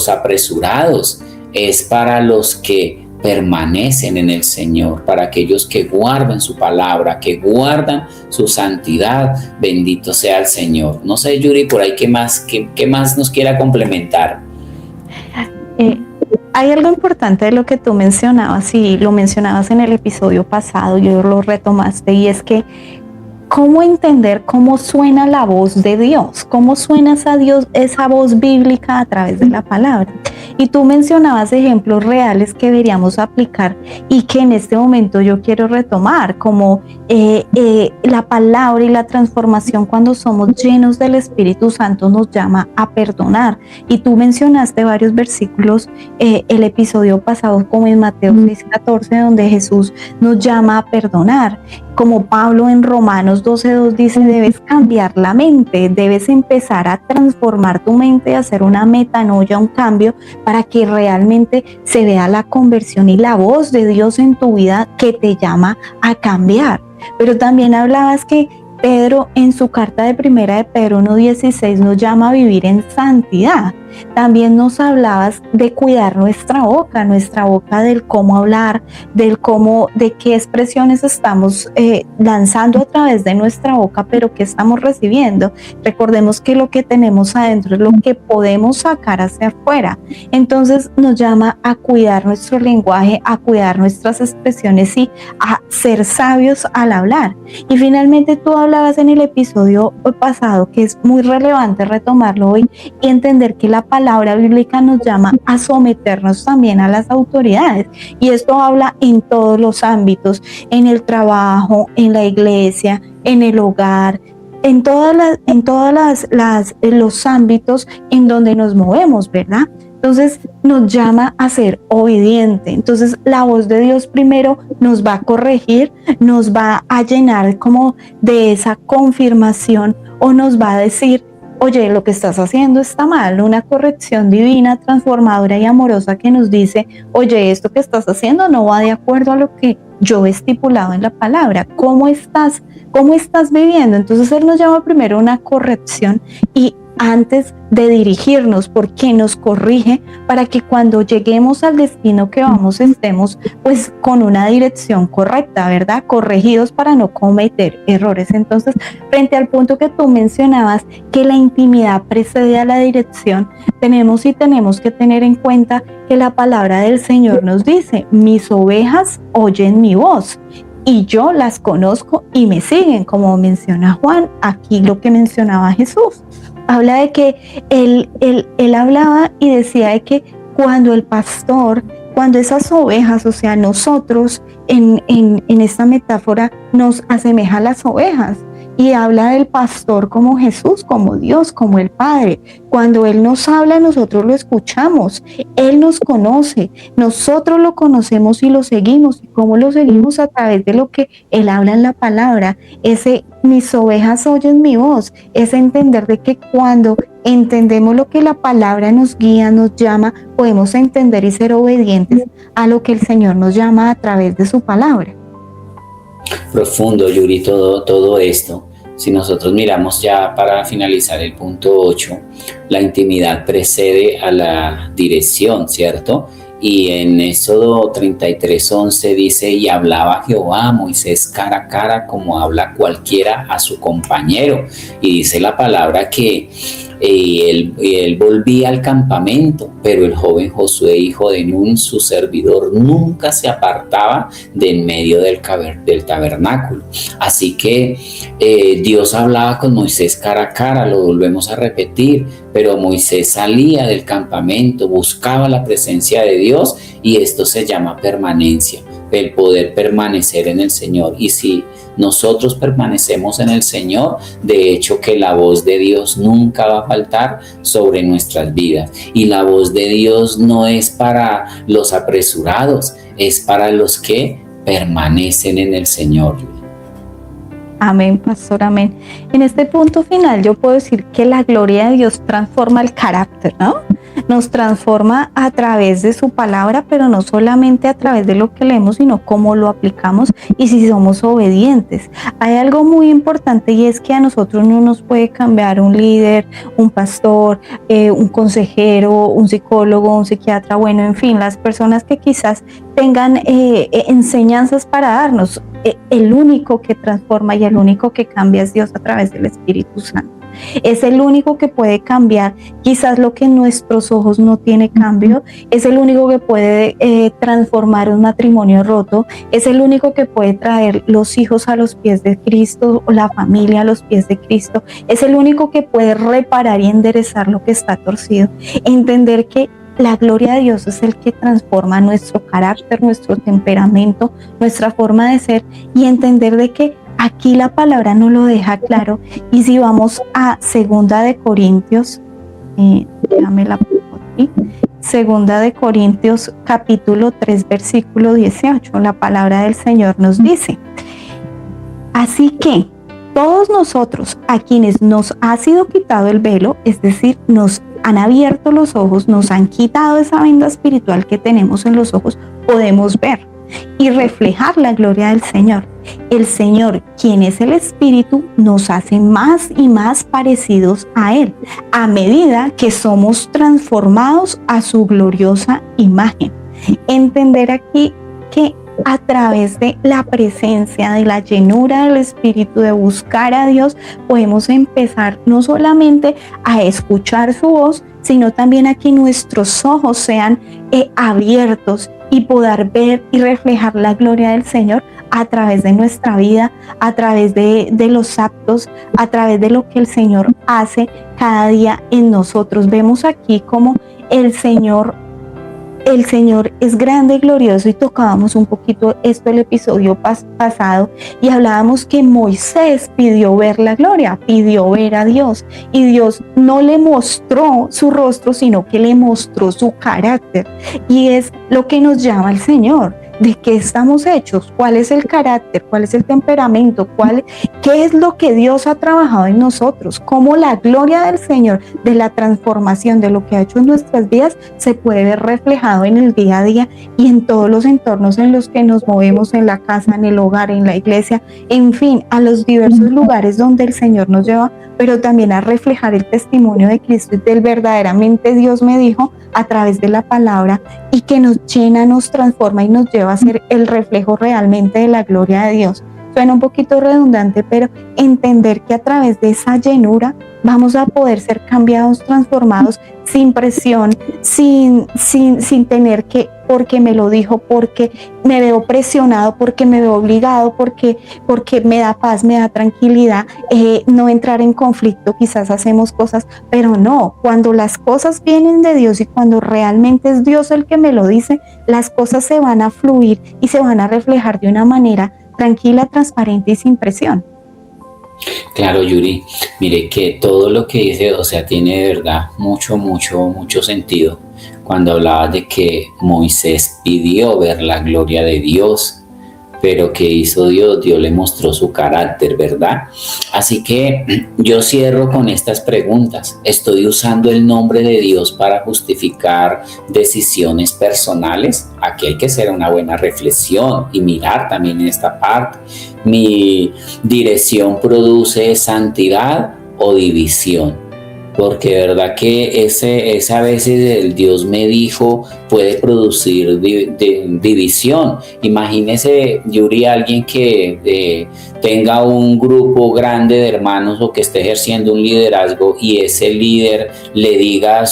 apresurados, es para los que permanecen en el Señor, para aquellos que guardan su palabra, que guardan su santidad. Bendito sea el Señor. No sé, Yuri, por ahí qué más nos quiera complementar. Hay algo importante de lo que tú mencionabas, y lo mencionabas en el episodio pasado, yo lo retomaste, y es que cómo entender cómo suena la voz de Dios, cómo suena esa voz bíblica a través de la palabra. Y tú mencionabas ejemplos reales que deberíamos aplicar y que en este momento yo quiero retomar, como la palabra y la transformación cuando somos llenos del Espíritu Santo nos llama a perdonar. Y tú mencionaste varios versículos el episodio pasado, como en Mateo 6:14, donde Jesús nos llama a perdonar. como Pablo en Romanos 12:2 dice, debes cambiar la mente, debes empezar a transformar tu mente, a hacer una metanoia, un cambio, para que realmente se vea la conversión y la voz de Dios en tu vida que te llama a cambiar. Pero también hablabas que Pedro en su carta de primera de Pedro 1:16 nos llama a vivir en santidad. También nos hablabas de cuidar nuestra boca del cómo hablar, del cómo, de qué expresiones estamos lanzando a través de nuestra boca, pero qué estamos recibiendo. Recordemos que lo que tenemos adentro es lo que podemos sacar hacia afuera. Entonces nos llama a cuidar nuestro lenguaje, a cuidar nuestras expresiones y a ser sabios al hablar. Y finalmente tú hablabas en el episodio pasado, que es muy relevante retomarlo hoy, y entender que la palabra bíblica nos llama a someternos también a las autoridades, y esto habla en todos los ámbitos, en el trabajo, en la iglesia, en el hogar, en todos los ámbitos en donde nos movemos, ¿verdad? Entonces nos llama a ser obediente. Entonces la voz de Dios primero nos va a corregir, nos va a llenar como de esa confirmación, o nos va a decir, oye, lo que estás haciendo está mal. Una corrección divina, transformadora y amorosa que nos dice, oye, esto que estás haciendo no va de acuerdo a lo que yo he estipulado en la palabra. ¿Cómo estás viviendo? Entonces Él nos llama primero a una corrección, y antes de dirigirnos, porque nos corrige para que cuando lleguemos al destino que vamos estemos pues con una dirección correcta, ¿verdad? Corregidos para no cometer errores. Entonces, frente al punto que tú mencionabas, que la intimidad precede a la dirección, tenemos que tener en cuenta que la palabra del Señor nos dice, mis ovejas oyen mi voz y yo las conozco y me siguen, como menciona Juan, aquí lo que mencionaba Jesús. Habla de que él hablaba y decía de que cuando el pastor, cuando esas ovejas, o sea, nosotros en esta metáfora nos asemeja a las ovejas, y habla del pastor como Jesús, como Dios, como el Padre. Cuando Él nos habla, nosotros lo escuchamos. Él nos conoce, nosotros lo conocemos y lo seguimos. ¿Y cómo lo seguimos? A través de lo que Él habla en la palabra. Mis ovejas oyen mi voz, es entender de que cuando entendemos lo que la palabra nos guía, nos llama, podemos entender y ser obedientes a lo que el Señor nos llama a través de su palabra. Profundo, Yuri, todo esto. Si nosotros miramos ya para finalizar el punto 8, la intimidad precede a la dirección, ¿cierto? Y en Éxodo 33:11 dice, y hablaba Jehová a Moisés cara a cara como habla cualquiera a su compañero. Y dice la palabra que él volvía al campamento, pero el joven Josué, hijo de Nun, su servidor, nunca se apartaba de en medio del tabernáculo. Así que Dios hablaba con Moisés cara a cara, lo volvemos a repetir, pero Moisés salía del campamento, buscaba la presencia de Dios, y esto se llama permanencia, el poder permanecer en el Señor. Y si nosotros permanecemos en el Señor, de hecho que la voz de Dios nunca va a faltar sobre nuestras vidas. Y la voz de Dios no es para los apresurados, es para los que permanecen en el Señor. Amén, pastor, amén. En este punto final yo puedo decir que la gloria de Dios transforma el carácter, ¿no? Nos transforma a través de su palabra, pero no solamente a través de lo que leemos, sino cómo lo aplicamos y si somos obedientes. Hay algo muy importante, y es que a nosotros no nos puede cambiar un líder, un pastor, un consejero, un psicólogo, un psiquiatra, bueno, en fin, las personas que quizás tengan enseñanzas para darnos. El único que transforma y el único que cambia es Dios a través del Espíritu Santo. Es el único que puede cambiar quizás lo que en nuestros ojos no tiene cambio. Es el único que puede transformar un matrimonio roto. Es el único que puede traer los hijos a los pies de Cristo, o la familia a los pies de Cristo. Es el único que puede reparar y enderezar lo que está torcido. Entender que la gloria de Dios es el que transforma nuestro carácter, nuestro temperamento, nuestra forma de ser, y entender de que aquí la palabra nos lo deja claro. Y si vamos a 2 de Corintios, déjame la pongo aquí, 2 de Corintios capítulo 3 versículo 18, la palabra del Señor nos dice, Así que todos nosotros a quienes nos ha sido quitado el velo, es decir, nos han abierto los ojos, nos han quitado esa venda espiritual que tenemos en los ojos, podemos ver y reflejar la gloria del Señor. El Señor, quien es el Espíritu, nos hace más y más parecidos a Él, a medida que somos transformados a su gloriosa imagen. Entender aquí que a través de la presencia, de la llenura del Espíritu, de buscar a Dios, podemos empezar no solamente a escuchar su voz, sino también a que nuestros ojos sean abiertos y poder ver y reflejar la gloria del Señor a través de nuestra vida, a través de los actos, a través de lo que el Señor hace cada día en nosotros. Vemos aquí como el Señor es grande y glorioso, y tocábamos un poquito esto el episodio pasado y hablábamos que Moisés pidió ver la gloria, pidió ver a Dios, y Dios no le mostró su rostro, sino que le mostró su carácter, y es lo que nos llama el Señor. ¿De qué estamos hechos? ¿Cuál es el carácter? ¿Cuál es el temperamento? ¿Qué es lo que Dios ha trabajado en nosotros? ¿Cómo la gloria del Señor, de la transformación, de lo que ha hecho en nuestras vidas, se puede ver reflejado en el día a día y en todos los entornos en los que nos movemos, en la casa, en el hogar, en la iglesia, en fin, a los diversos lugares donde el Señor nos lleva, pero también a reflejar el testimonio de Cristo y del verdaderamente Dios me dijo a través de la palabra, y que nos llena, nos transforma y nos lleva a ser el reflejo realmente de la gloria de Dios. Suena un poquito redundante, pero entender que a través de esa llenura vamos a poder ser cambiados, transformados, sin presión, sin tener que, porque me lo dijo, porque me veo presionado, porque me veo obligado, porque me da paz, me da tranquilidad, no entrar en conflicto. Quizás hacemos cosas, pero no, cuando las cosas vienen de Dios y cuando realmente es Dios el que me lo dice, las cosas se van a fluir y se van a reflejar de una manera tranquila, transparente y sin presión. Claro, Yuri, mire que todo lo que dice, o sea, tiene de verdad mucho sentido. Cuando hablaba de que Moisés pidió ver la gloria de Dios, pero ¿qué hizo Dios? Dios le mostró su carácter, ¿verdad? Así que yo cierro con estas preguntas. ¿Estoy usando el nombre de Dios para justificar decisiones personales? Aquí hay que hacer una buena reflexión y mirar también en esta parte. ¿Mi dirección produce santidad o división? Porque de verdad que ese a veces el Dios me dijo puede producir división. Imagínese, Yuri, alguien que tenga un grupo grande de hermanos o que esté ejerciendo un liderazgo y ese líder le diga a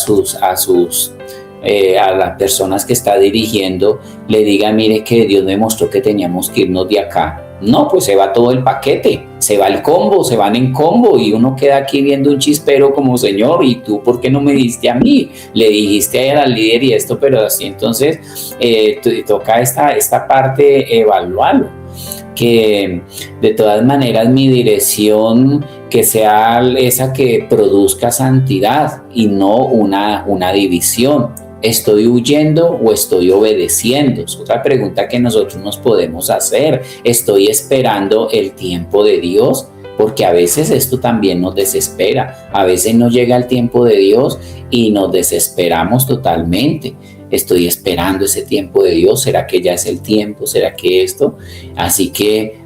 las personas que está dirigiendo, le diga, mire que Dios me mostró que teníamos que irnos de acá. No, pues se va todo el paquete, se va el combo, se van en combo y uno queda aquí viendo un chispero como, Señor, ¿y tú por qué no me diste a mí? Le dijiste al líder y esto, pero así entonces toca esta parte evaluarlo, que de todas maneras mi dirección que sea esa que produzca santidad y no una división. ¿Estoy huyendo o estoy obedeciendo? Es otra pregunta que nosotros nos podemos hacer. ¿Estoy esperando el tiempo de Dios? Porque a veces esto también nos desespera. A veces no llega el tiempo de Dios y nos desesperamos totalmente. Estoy esperando ese tiempo de Dios. ¿Será que ya es el tiempo? ¿Será que esto? Así que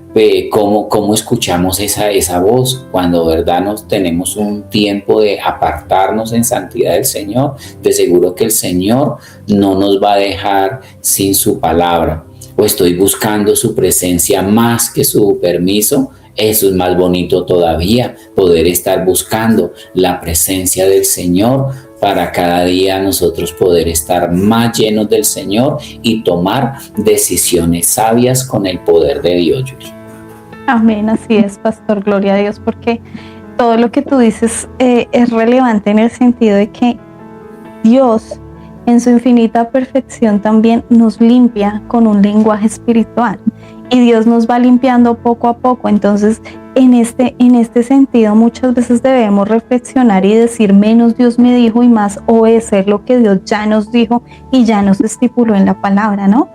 ¿cómo escuchamos esa voz cuando, verdad, nos tenemos un tiempo de apartarnos en santidad del Señor? De seguro que el Señor no nos va a dejar sin su palabra. ¿O estoy buscando su presencia más que su permiso? Eso es más bonito todavía, poder estar buscando la presencia del Señor para cada día nosotros poder estar más llenos del Señor y tomar decisiones sabias con el poder de Dios, Yuri. Amén, así es, pastor, gloria a Dios, porque todo lo que tú dices es relevante en el sentido de que Dios, en su infinita perfección, también nos limpia con un lenguaje espiritual y Dios nos va limpiando poco a poco. Entonces, en este sentido, muchas veces debemos reflexionar y decir menos Dios me dijo y más obedecer lo que Dios ya nos dijo y ya nos estipuló en la palabra, ¿no?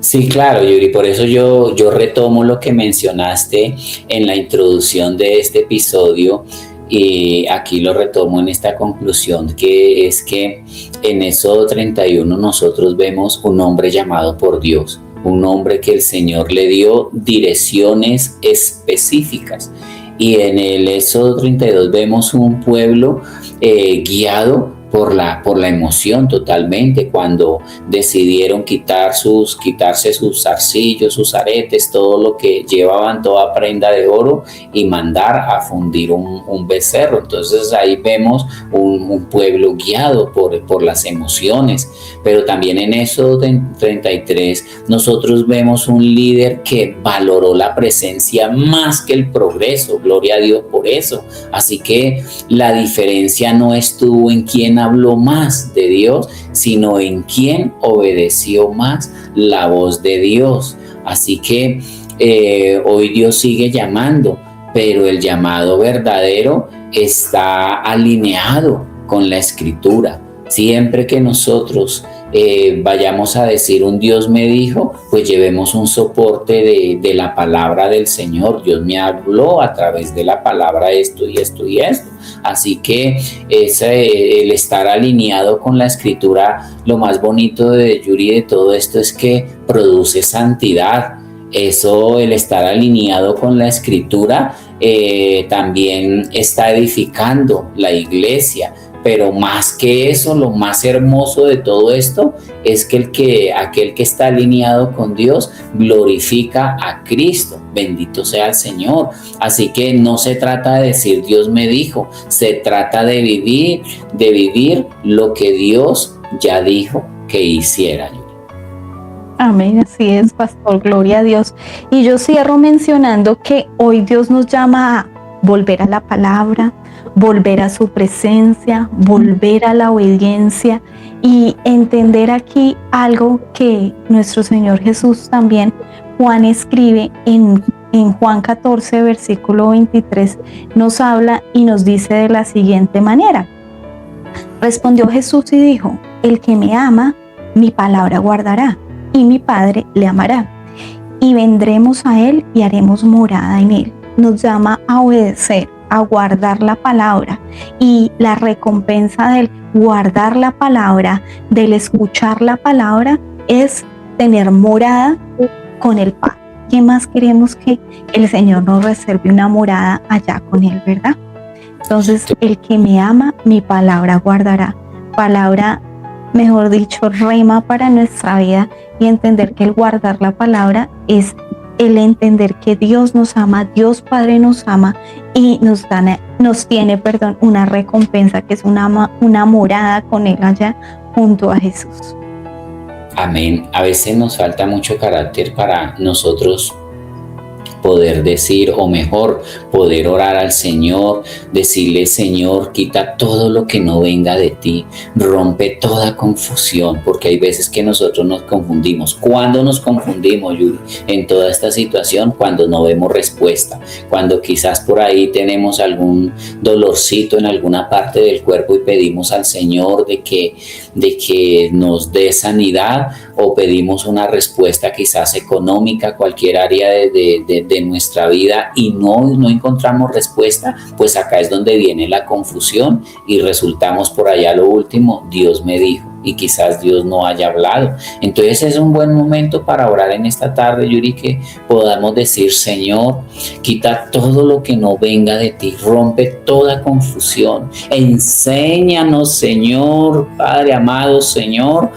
Sí, claro, Yuri, por eso yo retomo lo que mencionaste en la introducción de este episodio y aquí lo retomo en esta conclusión, que es que en Éxodo 31 nosotros vemos un hombre llamado por Dios, un hombre que el Señor le dio direcciones específicas. Y en el Éxodo 32 vemos un pueblo guiado por la emoción totalmente, cuando decidieron quitarse sus zarcillos, sus aretes, todo lo que llevaban, toda prenda de oro, y mandar a fundir un becerro. Entonces ahí vemos un pueblo guiado por las emociones. Pero también en Éxodo 33 nosotros vemos un líder que valoró la presencia más que el progreso. Gloria a Dios por eso. Así que la diferencia no estuvo en quién habló más de Dios, sino en quién obedeció más la voz de Dios. Así que hoy Dios sigue llamando, pero el llamado verdadero está alineado con la Escritura. Siempre que nosotros vayamos a decir un Dios me dijo, pues llevemos un soporte de la palabra del Señor. Dios me habló a través de la palabra esto y esto y esto. Así que el estar alineado con la Escritura, lo más bonito de Yuri de todo esto es que produce santidad. Eso, el estar alineado con la Escritura, también está edificando la iglesia. Pero más que eso, lo más hermoso de todo esto es que aquel que está alineado con Dios glorifica a Cristo. Bendito sea el Señor. Así que no se trata de decir Dios me dijo, se trata de vivir lo que Dios ya dijo que hiciera. Amén, así es, pastor, gloria a Dios. Y yo cierro mencionando que hoy Dios nos llama a volver a la palabra, volver a su presencia, volver a la obediencia y entender aquí algo que nuestro Señor Jesús también, Juan escribe en Juan 14, versículo 23, nos habla y nos dice de la siguiente manera. Respondió Jesús y dijo, el que me ama, mi palabra guardará, y mi Padre le amará, y vendremos a él y haremos morada en él. Nos llama a obedecer, a guardar la palabra, y la recompensa del guardar la palabra, del escuchar la palabra, es tener morada con el Padre. ¿Qué más queremos que el Señor nos reserve una morada allá con él, verdad? Entonces, el que me ama, mi palabra guardará. Palabra, mejor dicho, rema para nuestra vida, y entender que el guardar la palabra es el entender que Dios nos ama, Dios Padre nos ama y nos tiene una recompensa que es una morada con él allá junto a Jesús. Amén. A veces nos falta mucho carácter para nosotros poder decir, o mejor, poder orar al Señor, decirle, Señor, quita todo lo que no venga de ti, rompe toda confusión, porque hay veces que nosotros nos confundimos. ¿Cuándo nos confundimos, Yuri? En toda esta situación, cuando no vemos respuesta, cuando quizás por ahí tenemos algún dolorcito en alguna parte del cuerpo y pedimos al Señor de que nos dé sanidad, o pedimos una respuesta quizás económica, cualquier área de nuestra vida, y no encontramos respuesta, pues acá es donde viene la confusión y resultamos por allá lo último, Dios me dijo, y quizás Dios no haya hablado. Entonces es un buen momento para orar en esta tarde, Yuri, que podamos decir, Señor, quita todo lo que no venga de ti, rompe toda confusión, enséñanos, Señor, Padre amado, Señor,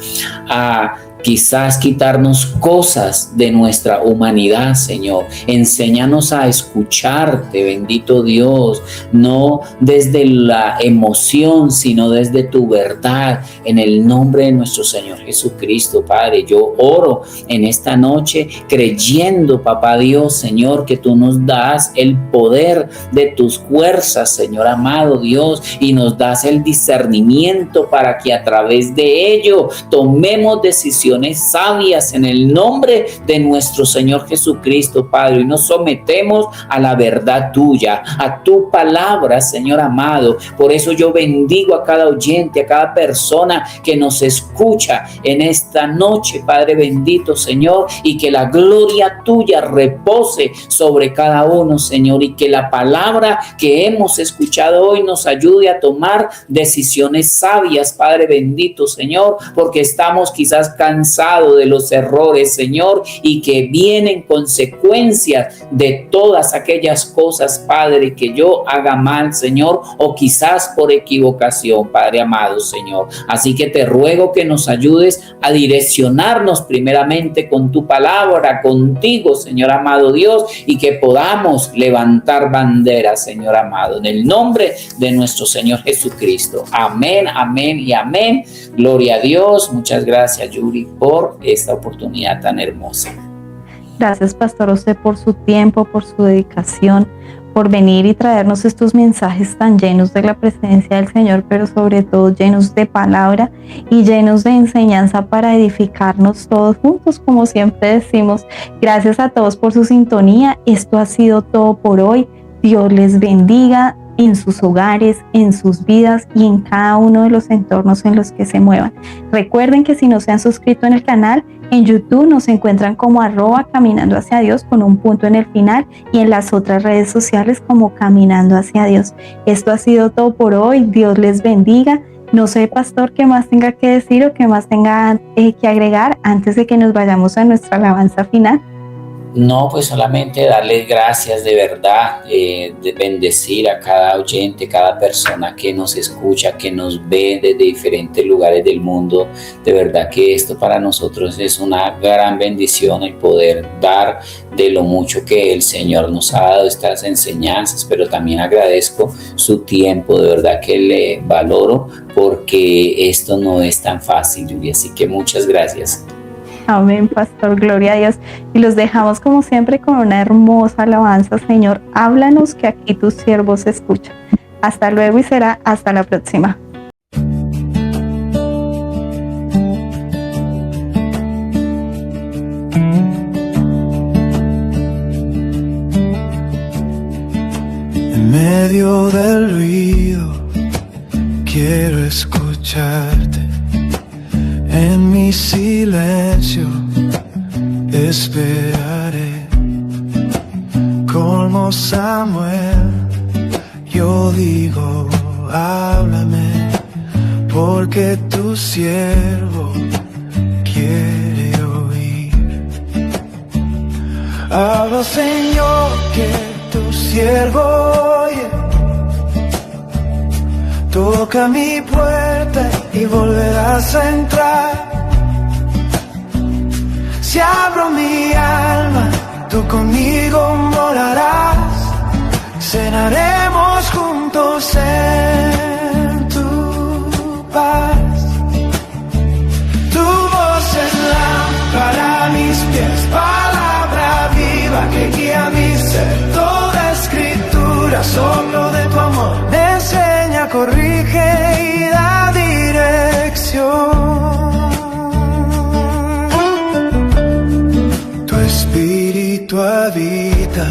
a quizás quitarnos cosas de nuestra humanidad, Señor. Enséñanos a escucharte, bendito Dios, no desde la emoción, sino desde tu verdad, en el nombre de nuestro Señor Jesucristo, Padre. Yo oro en esta noche creyendo, Papá Dios, Señor, que tú nos das el poder de tus fuerzas, Señor amado Dios, y nos das el discernimiento para que a través de ello tomemos decisiones decisiones sabias en el nombre de nuestro Señor Jesucristo, Padre. Y nos sometemos a la verdad tuya, a tu palabra, Señor amado. Por eso yo bendigo a cada oyente, a cada persona que nos escucha en esta noche, Padre bendito, Señor, y que la gloria tuya repose sobre cada uno, Señor, y que la palabra que hemos escuchado hoy nos ayude a tomar decisiones sabias, Padre bendito, Señor, porque estamos quizás cansados de los errores, Señor, y que vienen consecuencias de todas aquellas cosas, Padre, que yo haga mal, Señor, o quizás por equivocación, Padre amado, Señor. Así que te ruego que nos ayudes a direccionarnos primeramente con tu palabra, contigo, Señor amado Dios, y que podamos levantar banderas, Señor amado, en el nombre de nuestro Señor Jesucristo. Amén, amén y amén. Gloria a Dios. Muchas gracias, Yuri, por esta oportunidad tan hermosa. Gracias, Pastor, a usted por su tiempo, por su dedicación, por venir y traernos estos mensajes tan llenos de la presencia del Señor, pero sobre todo llenos de palabra y llenos de enseñanza para edificarnos todos juntos, como siempre decimos. Gracias a todos por su sintonía. Esto ha sido todo por hoy. Dios les bendiga en sus hogares, en sus vidas y en cada uno de los entornos en los que se muevan. Recuerden que si no se han suscrito en el canal, en YouTube nos encuentran como @Caminando hacia Dios con un punto en el final, y en las otras redes sociales como Caminando hacia Dios. Esto ha sido todo por hoy. Dios les bendiga. No sé, Pastor, qué más tenga que decir o qué más tenga que agregar antes de que nos vayamos a nuestra alabanza final. No, pues solamente darles gracias de verdad, de bendecir a cada oyente, cada persona que nos escucha, que nos ve desde diferentes lugares del mundo. De verdad que esto para nosotros es una gran bendición, el poder dar de lo mucho que el Señor nos ha dado estas enseñanzas, pero también agradezco su tiempo, de verdad que le valoro, porque esto no es tan fácil, Julia, así que muchas gracias. Amén, Pastor, gloria a Dios. Y los dejamos como siempre con una hermosa alabanza. Señor, háblanos, que aquí tus siervos escuchan. Hasta luego y será hasta la próxima. En medio del ruido quiero escucharte. En mi silencio esperaré. Como Samuel, yo digo, háblame, porque tu siervo quiere oír. Habla, Señor, que tu siervo oye. Toca mi puerta y volverás a entrar. Si abro mi alma, tú conmigo morarás. Cenaremos juntos en tu paz. Tu voz es lámpara a mis pies, palabra viva que guía mi ser. Toda escritura, soplo de tu amor, me enseña, corrige y da dirección. Tu espíritu habita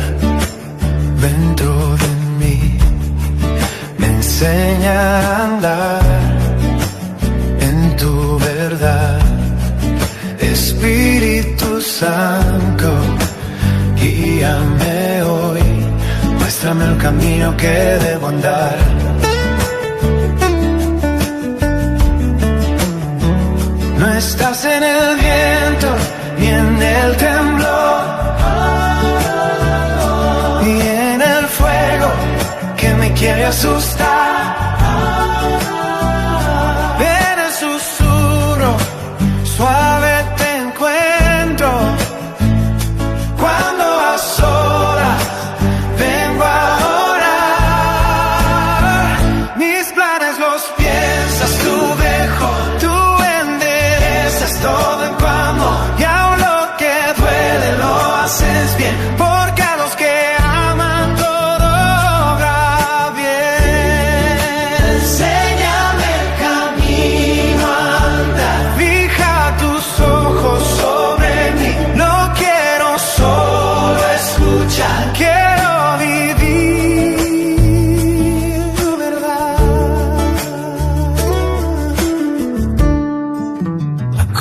dentro de mí, me enseña a andar en tu verdad. Espíritu Santo, guíame hoy, muéstrame el camino que debo andar. No estás en el viento ni en el temblor, ni en el fuego que me quiere asustar. En el susurro suave te encuentro, cuando a solas vengo a orar. Mis planes los piensas tú mejor, tú enderezas todo en tu amor, y aún lo que duele lo haces bien, porque a los que aman todo obra bien.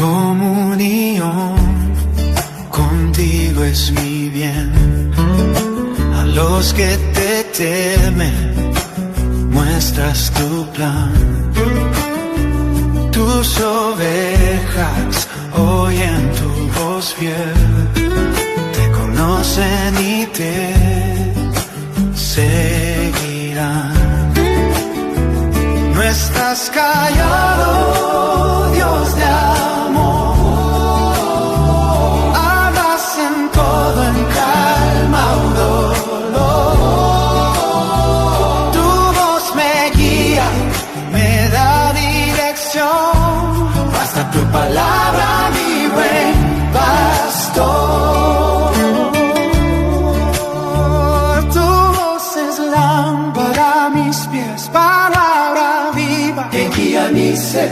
comunión contigo es mi bien. A los que te temen muestras tu plan. Tus ovejas oyen tu voz fiel, te conocen y te seguirán. No estás callado, Dios de amor. Hablas en todo, en calma o dolor. Tu voz me guía, me da dirección. Basta tu palabra, mi buen pastor. Tu voz es lámpara a mis pies, palabra viva que guía mi ser.